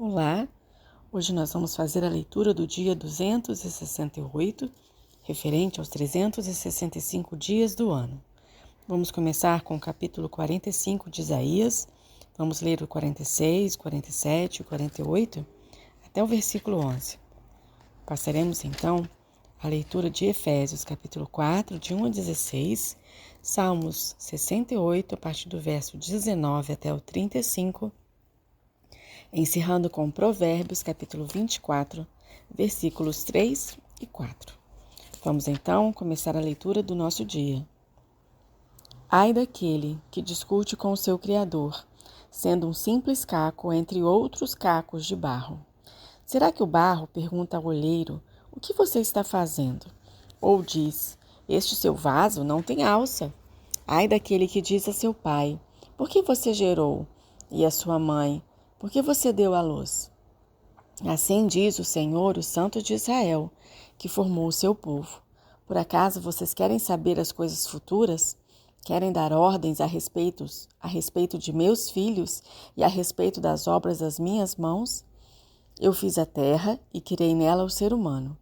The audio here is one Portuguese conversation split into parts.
Olá, hoje nós vamos fazer a leitura do dia 268, referente aos 365 dias do ano. Vamos começar com o capítulo 45 de Isaías, vamos ler o 46, 47 e o 48 até o versículo 11. Passaremos então a leitura de Efésios, capítulo 4, de 1 a 16, Salmos 68, a partir do verso 19 até o 35, encerrando com Provérbios, capítulo 24, versículos 3 e 4. Vamos então começar a leitura do nosso dia. Ai daquele que discute com o seu Criador, sendo um simples caco entre outros cacos de barro. Será que o barro pergunta ao olheiro: o que você está fazendo? Ou diz: este seu vaso não tem alça. Ai daquele que diz a seu pai: por que você gerou? E a sua mãe: por que você deu à luz? Assim diz o Senhor, o Santo de Israel, que formou o seu povo. Por acaso vocês querem saber as coisas futuras? Querem dar ordens a respeito de meus filhos e a respeito das obras das minhas mãos? Eu fiz a terra e criei nela o ser humano.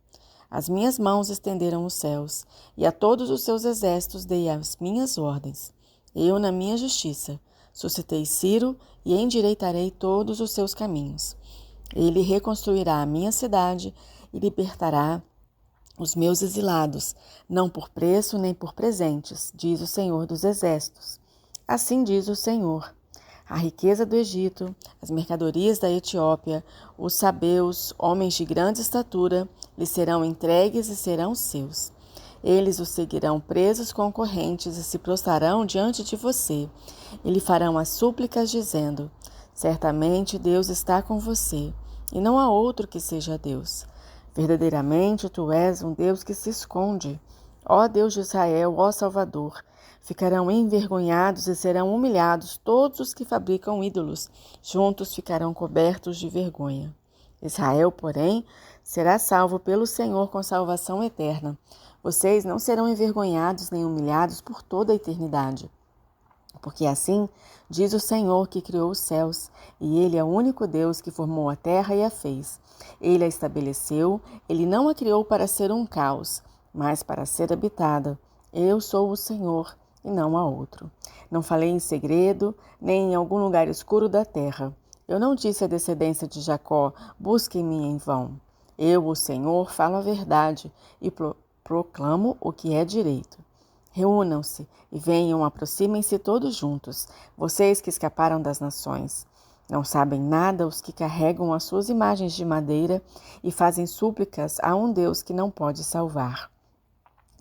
As minhas mãos estenderam os céus, e a todos os seus exércitos dei as minhas ordens. Eu, na minha justiça, suscitei Ciro e endireitarei todos os seus caminhos. Ele reconstruirá a minha cidade e libertará os meus exilados, não por preço nem por presentes, diz o Senhor dos Exércitos. Assim diz o Senhor: a riqueza do Egito, as mercadorias da Etiópia, os sabeus, homens de grande estatura, lhes serão entregues e serão seus. Eles os seguirão presos com correntes e se prostrarão diante de você. E lhe farão as súplicas, dizendo: certamente Deus está com você, e não há outro que seja Deus. Verdadeiramente tu és um Deus que se esconde. Ó Deus de Israel, ó Salvador, ficarão envergonhados e serão humilhados todos os que fabricam ídolos, juntos ficarão cobertos de vergonha. Israel, porém, será salvo pelo Senhor com salvação eterna. Vocês não serão envergonhados nem humilhados por toda a eternidade. Porque assim diz o Senhor que criou os céus, e Ele é o único Deus que formou a terra e a fez. Ele a estabeleceu, Ele não a criou para ser um caos, mas para ser habitada. Eu sou o Senhor, e não há outro. Não falei em segredo, nem em algum lugar escuro da terra. Eu não disse à descendência de Jacó: busquem-me em vão. Eu, o Senhor, falo a verdade e proclamo o que é direito. Reúnam-se e venham, aproximem-se todos juntos, vocês que escaparam das nações. Não sabem nada os que carregam as suas imagens de madeira e fazem súplicas a um Deus que não pode salvar.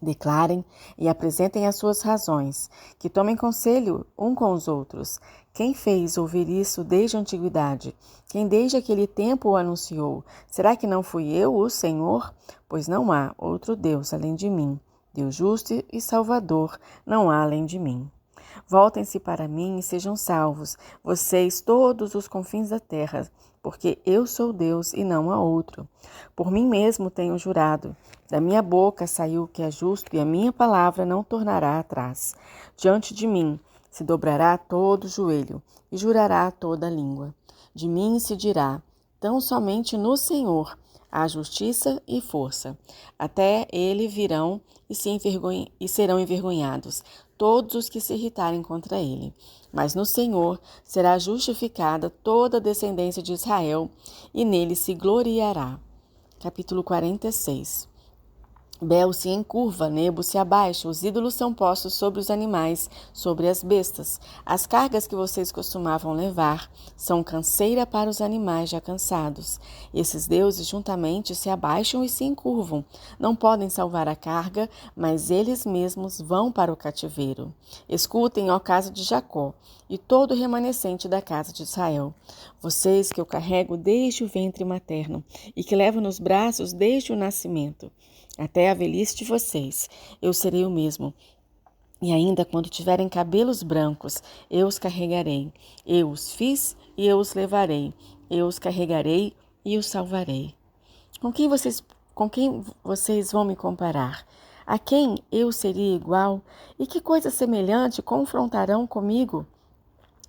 Declarem e apresentem as suas razões, que tomem conselho um com os outros. Quem fez ouvir isso desde a antiguidade? Quem desde aquele tempo o anunciou? Será que não fui eu, o Senhor? Pois não há outro Deus além de mim. Deus justo e salvador, não há além de mim. Voltem-se para mim e sejam salvos, vocês todos os confins da terra, porque eu sou Deus e não há outro. Por mim mesmo tenho jurado, da minha boca saiu o que é justo e a minha palavra não tornará atrás. Diante de mim se dobrará todo o joelho e jurará toda a língua. De mim se dirá: tão somente no Senhor há justiça e força. Até ele virão e serão envergonhados todos os que se irritarem contra ele. Mas no Senhor será justificada toda a descendência de Israel, e nele se gloriará. Capítulo 46. Bel se encurva, Nebo se abaixa, os ídolos são postos sobre os animais, sobre as bestas. As cargas que vocês costumavam levar são canseira para os animais já cansados. Esses deuses juntamente se abaixam e se encurvam. Não podem salvar a carga, mas eles mesmos vão para o cativeiro. Escutem, ó casa de Jacó, e todo o remanescente da casa de Israel. Vocês que eu carrego desde o ventre materno e que levo nos braços desde o nascimento. Até a velhice de vocês, eu serei o mesmo. E ainda quando tiverem cabelos brancos, eu os carregarei. Eu os fiz e eu os levarei. Eu os carregarei e os salvarei. Com quem vocês vão me comparar? A quem eu seria igual? E que coisa semelhante confrontarão comigo?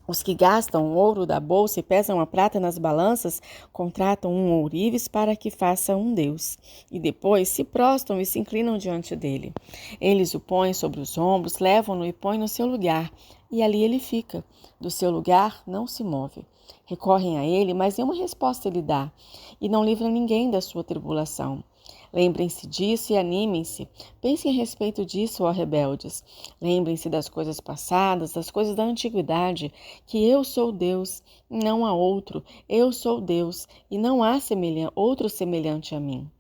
Os que gastam o ouro da bolsa e pesam a prata nas balanças, contratam um ourives para que faça um deus, e depois se prostram e se inclinam diante dele. Eles o põem sobre os ombros, levam-no e põem no seu lugar, e ali ele fica. Do seu lugar não se move. Recorrem a ele, mas nenhuma resposta ele dá, e não livra ninguém da sua tribulação. Lembrem-se disso e animem-se. Pensem a respeito disso, ó rebeldes. Lembrem-se das coisas passadas, das coisas da antiguidade, que eu sou Deus, não há outro. Eu sou Deus, e não há outro semelhante a mim.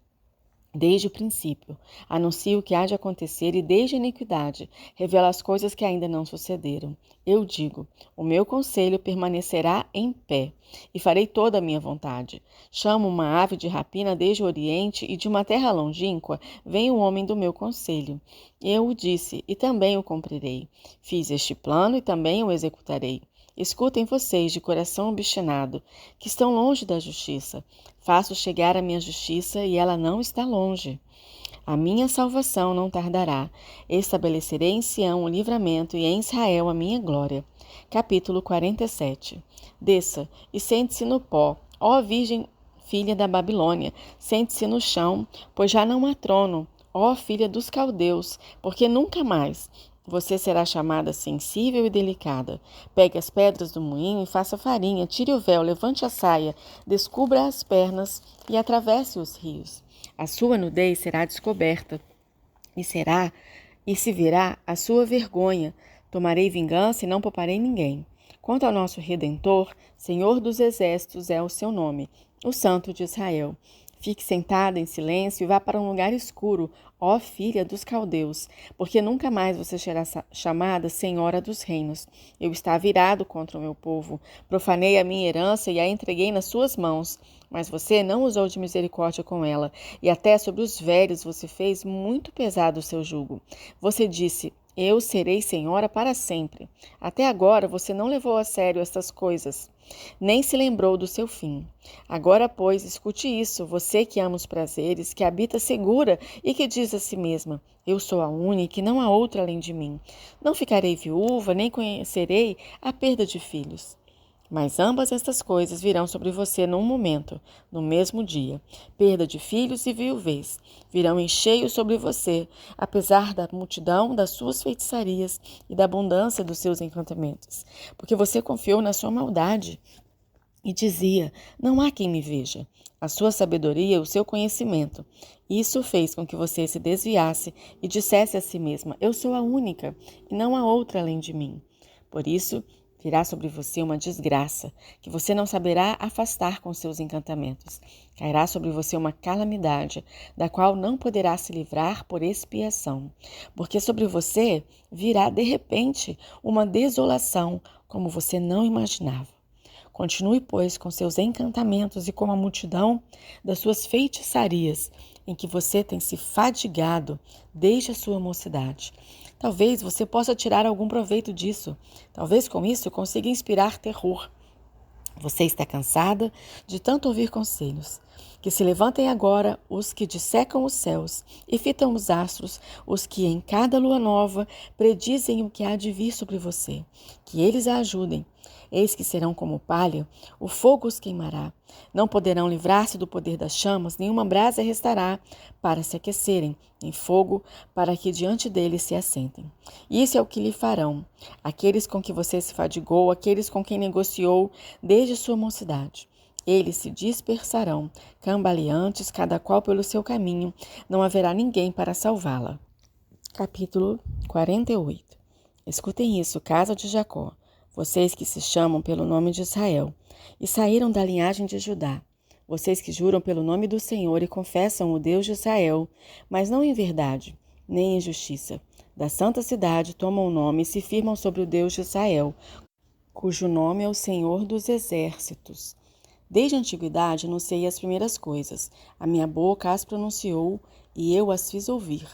Desde o princípio, anuncio o que há de acontecer e desde a iniquidade, revela as coisas que ainda não sucederam. Eu digo, o meu conselho permanecerá em pé, e farei toda a minha vontade. Chamo uma ave de rapina desde o oriente, e de uma terra longínqua vem o homem do meu conselho. Eu o disse, e também o cumprirei. Fiz este plano, e também o executarei. Escutem vocês de coração obstinado, que estão longe da justiça. Faço chegar a minha justiça e ela não está longe. A minha salvação não tardará. Estabelecerei em Sião o livramento e em Israel a minha glória. Capítulo 47. Desça e sente-se no pó, ó Virgem filha da Babilônia, sente-se no chão, pois já não há trono, ó filha dos caldeus, porque nunca mais você será chamada sensível e delicada. Pegue as pedras do moinho e faça farinha, tire o véu, levante a saia, descubra as pernas e atravesse os rios. A sua nudez será descoberta e se virá a sua vergonha. Tomarei vingança e não pouparei ninguém. Quanto ao nosso Redentor, Senhor dos Exércitos é o seu nome, o Santo de Israel. Fique sentada em silêncio e vá para um lugar escuro, ó filha dos caldeus, porque nunca mais você será chamada Senhora dos Reinos. Eu estava irado contra o meu povo, profanei a minha herança e a entreguei nas suas mãos. Mas você não usou de misericórdia com ela, e até sobre os velhos você fez muito pesado o seu jugo. Você disse, eu serei senhora para sempre. Até agora você não levou a sério estas coisas, nem se lembrou do seu fim. Agora, pois, escute isso, você que ama os prazeres, que habita segura e que diz a si mesma, eu sou a única e não há outra além de mim. Não ficarei viúva, nem conhecerei a perda de filhos. Mas ambas estas coisas virão sobre você num momento, no mesmo dia. Perda de filhos e viuvez virão em cheio sobre você, apesar da multidão das suas feitiçarias e da abundância dos seus encantamentos. Porque você confiou na sua maldade e dizia, não há quem me veja. A sua sabedoria, o seu conhecimento. Isso fez com que você se desviasse e dissesse a si mesma, eu sou a única e não há outra além de mim. Por isso, virá sobre você uma desgraça, que você não saberá afastar com seus encantamentos. Cairá sobre você uma calamidade, da qual não poderá se livrar por expiação. Porque sobre você virá, de repente, uma desolação, como você não imaginava. Continue, pois, com seus encantamentos e com a multidão das suas feitiçarias, em que você tem se fadigado desde a sua mocidade. Talvez você possa tirar algum proveito disso. Talvez com isso consiga inspirar terror. Você está cansada de tanto ouvir conselhos. Que se levantem agora os que dissecam os céus e fitam os astros, os que em cada lua nova predizem o que há de vir sobre você. Que eles a ajudem. Eis que serão como palha, o fogo os queimará. Não poderão livrar-se do poder das chamas, nenhuma brasa restará para se aquecerem, nem fogo para que diante deles se assentem. Isso é o que lhe farão, aqueles com que você se fadigou, aqueles com quem negociou desde sua mocidade. Eles se dispersarão, cambaleantes, cada qual pelo seu caminho, não haverá ninguém para salvá-la. Capítulo 48. Escutem isso, casa de Jacó, vocês que se chamam pelo nome de Israel, e saíram da linhagem de Judá, vocês que juram pelo nome do Senhor e confessam o Deus de Israel, mas não em verdade, nem em justiça. Da santa cidade tomam o nome e se firmam sobre o Deus de Israel, cujo nome é o Senhor dos Exércitos. Desde a antiguidade anunciei as primeiras coisas, a minha boca as pronunciou e eu as fiz ouvir.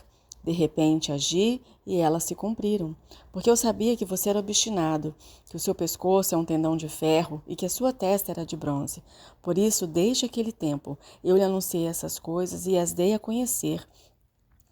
De repente agi e elas se cumpriram, porque eu sabia que você era obstinado, que o seu pescoço é um tendão de ferro e que a sua testa era de bronze. Por isso, desde aquele tempo, eu lhe anunciei essas coisas e as dei a conhecer.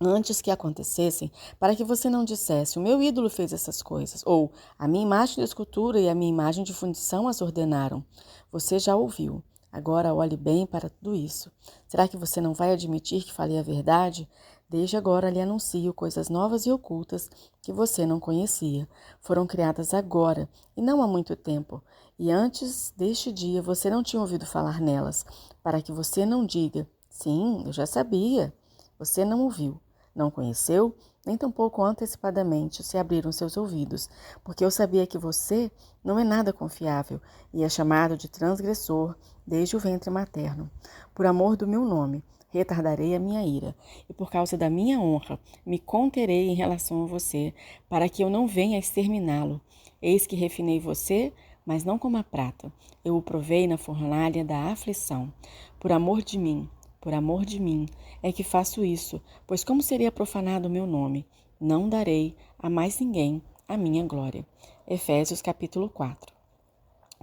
antes que acontecessem, para que você não dissesse, o meu ídolo fez essas coisas, ou a minha imagem de escultura e a minha imagem de fundição as ordenaram. Você já ouviu. Agora olhe bem para tudo isso. Será que você não vai admitir que falei a verdade? Desde agora lhe anuncio coisas novas e ocultas que você não conhecia. Foram criadas agora, e não há muito tempo. E antes deste dia você não tinha ouvido falar nelas, para que você não diga, sim, eu já sabia. Você não ouviu. Não conheceu, nem tampouco antecipadamente se abriram seus ouvidos, porque eu sabia que você não é nada confiável e é chamado de transgressor desde o ventre materno. Por amor do meu nome, retardarei a minha ira, e por causa da minha honra, me conterei em relação a você, para que eu não venha a exterminá-lo. Eis que refinei você, mas não como a prata. Eu o provei na fornalha da aflição. Por amor de mim, é que faço isso, pois como seria profanado o meu nome? Não darei a mais ninguém a minha glória. Efésios capítulo 4.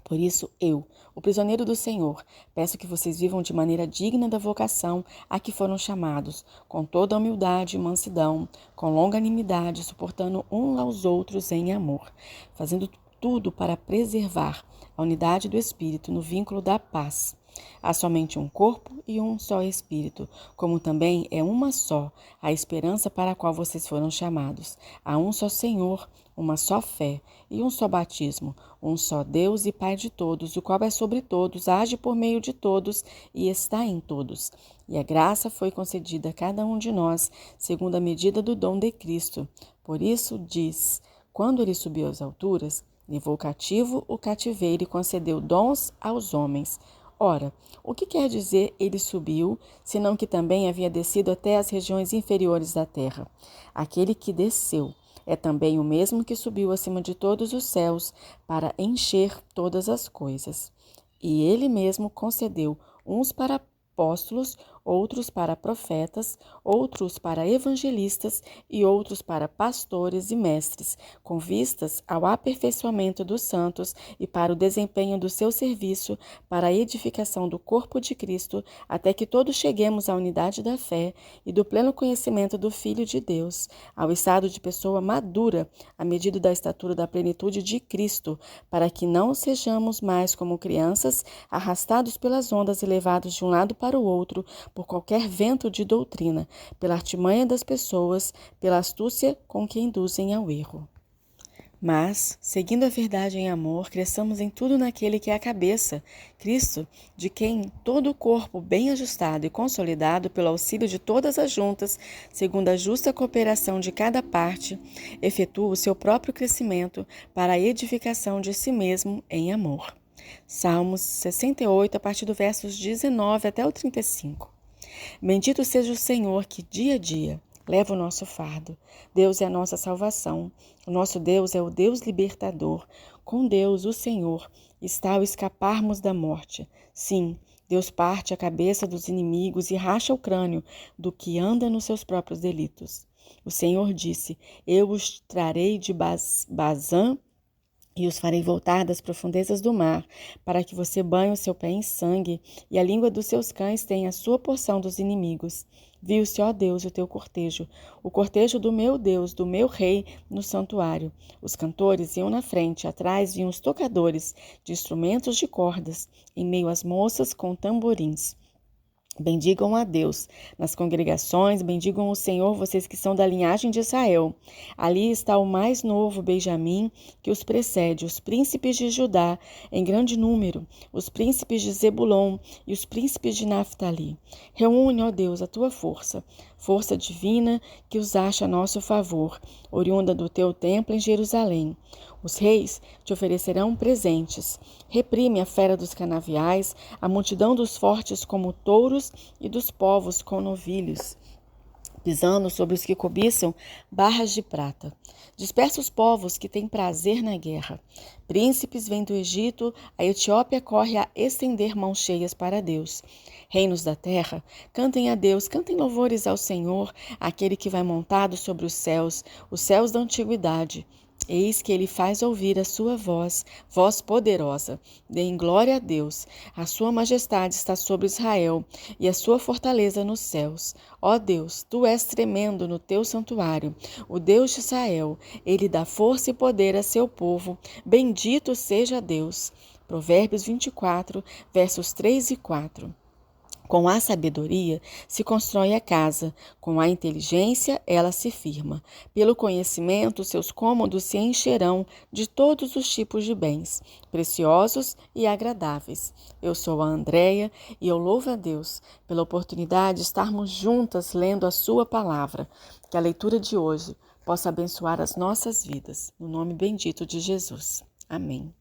Por isso eu, o prisioneiro do Senhor, peço que vocês vivam de maneira digna da vocação a que foram chamados, com toda a humildade e mansidão, com longanimidade, suportando uns aos outros em amor, fazendo tudo para preservar a unidade do Espírito no vínculo da paz. Há somente um corpo e um só Espírito, como também é uma só a esperança para a qual vocês foram chamados. Há um só Senhor, uma só fé e um só batismo, um só Deus e Pai de todos, o qual é sobre todos, age por meio de todos e está em todos. E a graça foi concedida a cada um de nós, segundo a medida do dom de Cristo. Por isso diz, quando ele subiu às alturas, levou cativo o cativeiro e concedeu dons aos homens. Ora, o que quer dizer ele subiu, senão que também havia descido até as regiões inferiores da terra? Aquele que desceu é também o mesmo que subiu acima de todos os céus para encher todas as coisas. E ele mesmo concedeu uns para apóstolos, outros para profetas, outros para evangelistas e outros para pastores e mestres, com vistas ao aperfeiçoamento dos santos e para o desempenho do seu serviço, para a edificação do corpo de Cristo, até que todos cheguemos à unidade da fé e do pleno conhecimento do Filho de Deus, ao estado de pessoa madura, à medida da estatura da plenitude de Cristo, para que não sejamos mais como crianças, arrastados pelas ondas e levados de um lado para o outro por qualquer vento de doutrina, pela artimanha das pessoas, pela astúcia com que induzem ao erro. Mas, seguindo a verdade em amor, cresçamos em tudo naquele que é a cabeça, Cristo, de quem todo o corpo, bem ajustado e consolidado pelo auxílio de todas as juntas, segundo a justa cooperação de cada parte, efetua o seu próprio crescimento para a edificação de si mesmo em amor. Salmos 68, a partir do versos 19 até o 35. Bendito seja o Senhor que, dia a dia, leva o nosso fardo. Deus é a nossa salvação. O nosso Deus é o Deus libertador. Com Deus, o Senhor, está ao escaparmos da morte. Sim, Deus parte a cabeça dos inimigos e racha o crânio do que anda nos seus próprios delitos. O Senhor disse, eu os trarei de Bazã e os farei voltar das profundezas do mar, para que você banhe o seu pé em sangue, e a língua dos seus cães tenha a sua porção dos inimigos. Viu-se, ó Deus, o cortejo do meu Deus, do meu rei, no santuário. Os cantores iam na frente, atrás vinham os tocadores de instrumentos de cordas, em meio às moças com tamborins. Bendigam a Deus. Nas congregações, bendigam o Senhor, vocês que são da linhagem de Israel. Ali está o mais novo Benjamim, que os precede, os príncipes de Judá, em grande número, os príncipes de Zebulon e os príncipes de Naftali. Reúne, ó Deus, a tua força, força divina que os acha a nosso favor, oriunda do teu templo em Jerusalém. Os reis te oferecerão presentes. Reprime a fera dos canaviais, a multidão dos fortes como touros e dos povos com novilhos, pisando sobre os que cobiçam barras de prata. Dispersa os povos que têm prazer na guerra. Príncipes vêm do Egito, a Etiópia corre a estender mãos cheias para Deus. Reinos da terra, cantem a Deus, cantem louvores ao Senhor, aquele que vai montado sobre os céus da antiguidade. Eis que ele faz ouvir a sua voz, voz poderosa. Deem glória a Deus. A sua majestade está sobre Israel e a sua fortaleza nos céus. Ó Deus, tu és tremendo no teu santuário. O Deus de Israel, ele dá força e poder a seu povo. Bendito seja Deus. Provérbios 24, versos 3 e 4. Com a sabedoria se constrói a casa, com a inteligência ela se firma. Pelo conhecimento, seus cômodos se encherão de todos os tipos de bens, preciosos e agradáveis. Eu sou a Andréia e eu louvo a Deus pela oportunidade de estarmos juntas lendo a sua palavra. Que a leitura de hoje possa abençoar as nossas vidas. No nome bendito de Jesus. Amém.